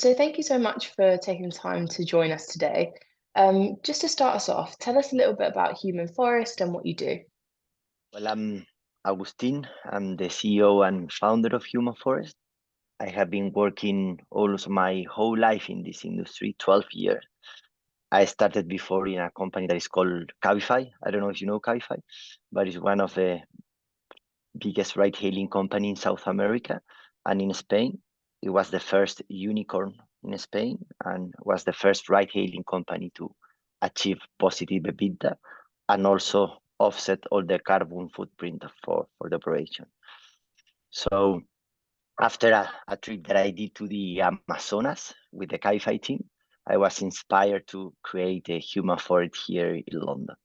So thank you so much for taking the time to join us today. Just to start us off, tell us a little bit about Human Forest and what you do. Well, I'm Agustin. I'm the CEO and founder of HumanForest. I have been working almost my whole life in this industry, 12 years. I started before in a company that is called Cabify. I don't know if you know Cabify, but it's one of the biggest ride-hailing company in South America and in Spain. It was the first unicorn in Spain and was the first ride-hailing company to achieve positive EBITDA and also offset all the carbon footprint for the operation. So after a trip that I did to the Amazonas with the Cabify team, I was inspired to create a human forest here in London.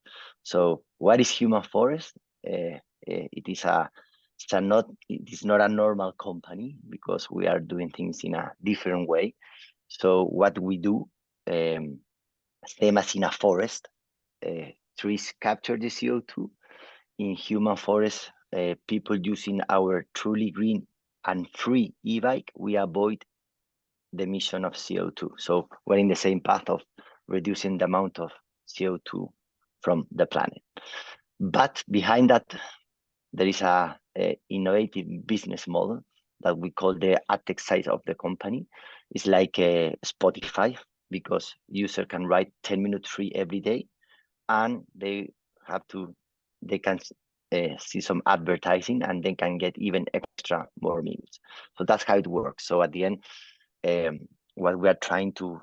So what is human forest? It is not a normal company because we are doing things in a different way. So what we do, same as in a forest, trees capture the CO2. In human forest, people using our truly green and free e-bike, we avoid the emission of CO2. So we're in the same path of reducing the amount of CO2 from the planet. But behind that, there is a innovative business model that we call the AdTech side of the company. It's like a Spotify because user can ride 10 minutes free every day, and they can see some advertising and they can get even extra more minutes. So that's how it works. So at the end, what we are trying to,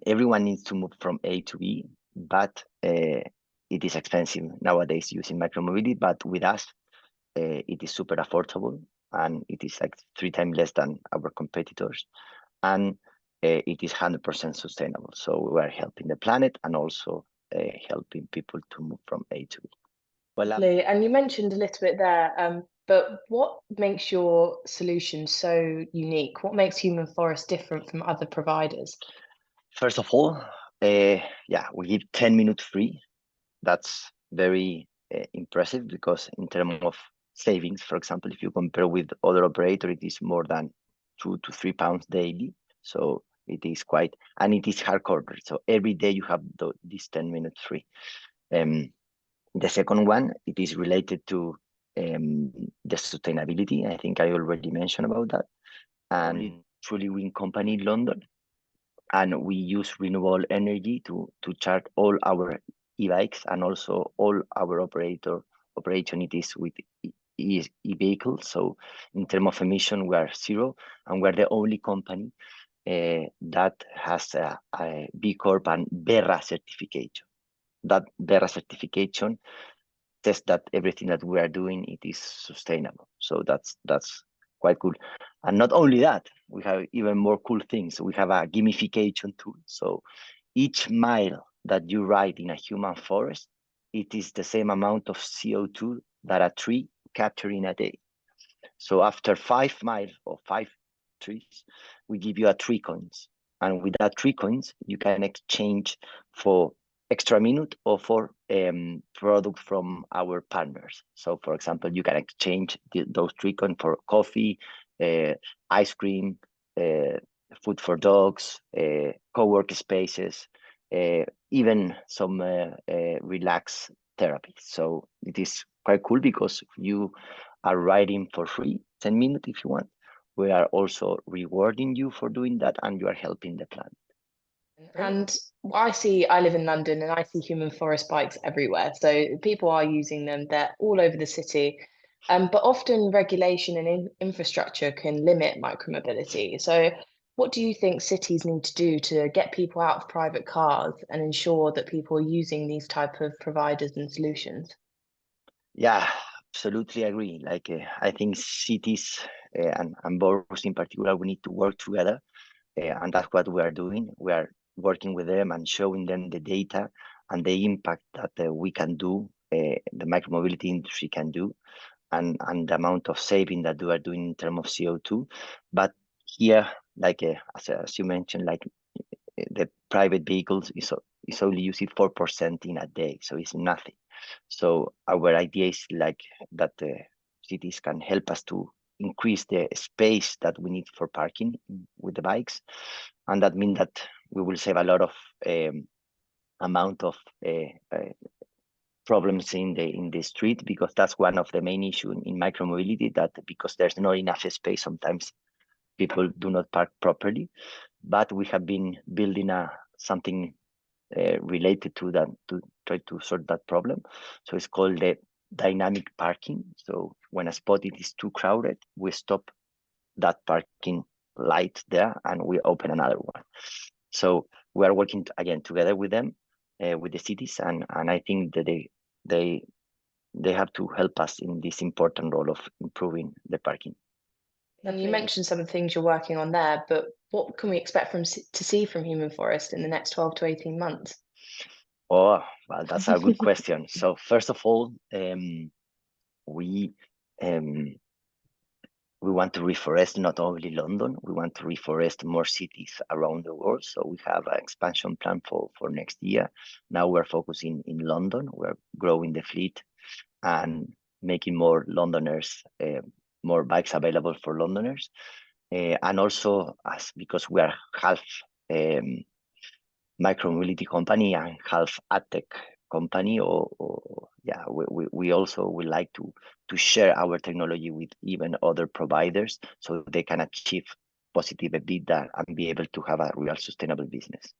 everyone needs to move from A to B, but it is expensive nowadays using micromobility. But with us, it is super affordable and it is like 3 times less than our competitors. And it is 100% sustainable. So we are helping the planet and also helping people to move from A to B. Well, And you mentioned a little bit there, but what makes your solution so unique? What makes Human Forest different from other providers? First of all, we give 10 minutes free. That's very impressive because in terms of savings, for example, if you compare with other operator, it is more than 2 to 3 pounds daily. So it is quite, and it is hardcore. So every day you have this 10 minutes free. The second one, it is related to the sustainability. I think I already mentioned about that. And truly win company in London. And we use renewable energy to charge all our e-bikes and also all our operation it is with e-vehicles. So in terms of emission, we are zero, and we're the only company that has a B Corp and BERRA certification. That BERRA certification says that everything that we are doing, it is sustainable. So that's quite cool. And not only that, we have even more cool things. We have a gamification tool. So each mile that you ride in a human forest, it is the same amount of CO2 that a tree captures in a day. So after 5 miles or 5 trees, we give you a 3 coins. And with that 3 coins, you can exchange for extra minute or for product from our partners. So for example, you can exchange those 3 coins for coffee, ice cream, food for dogs, co-work spaces, even some relax therapy. So it is quite cool because you are riding for free, 10 minutes if you want. We are also rewarding you for doing that, and you are helping the planet. And I live in London and I see Human Forest bikes everywhere. So people are using them, they're all over the city. But often regulation and infrastructure can limit micromobility. So what do you think cities need to do to get people out of private cars and ensure that people are using these type of providers and solutions? Yeah, absolutely agree. Like I think cities and boroughs in particular, we need to work together, and that's what we are doing. We are working with them and showing them the data and the impact that we can do, the micromobility industry can do, and the amount of saving that we are doing in terms of CO2. But here, like as you mentioned, like the private vehicles is only using 4% in a day, so it's nothing. So our idea is like that the cities can help us to increase the space that we need for parking with the bikes, and that means that we will save a lot of amount of problems in the street, because that's one of the main issues in micromobility, that because there's not enough space, sometimes people do not park properly. But we have been building something related to that to try to sort that problem. So it's called the dynamic parking. So when a spot it is too crowded, we stop that parking light there and we open another one. So we are working again together with them, with the cities, and I think that they have to help us in this important role of improving the parking. And you mentioned some of the things you're working on there, but what can we expect to see from HumanForest in the next 12 to 18 months? Oh, well, that's a good question. So first of all, we want to reforest not only London, we want to reforest more cities around the world. So we have an expansion plan for next year. Now we're focusing in London. We're growing the fleet and making more Londoners, more bikes available for Londoners. And also, because we are half micromobility company and half adtech company, we also would like to share our technology with even other providers, so they can achieve positive EBITDA and be able to have a real sustainable business.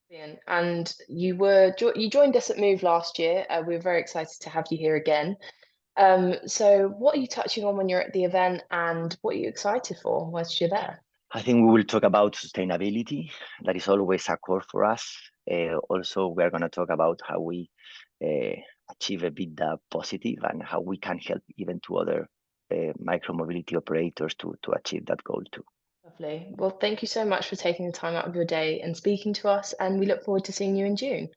Brilliant. And you joined us at Move last year. We were very excited to have you here again. So what are you touching on when you're at the event, and what are you excited for whilst you're there? I think we will talk about sustainability. That is always a core for us. Also, we are going to talk about how we achieve EBITDA positive and how we can help even to other micromobility operators to achieve that goal too. Lovely. Well, thank you so much for taking the time out of your day and speaking to us, and we look forward to seeing you in June.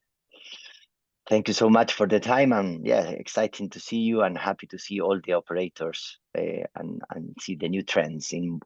Thank you so much for the time, and yeah, exciting to see you and happy to see all the operators and see the new trends in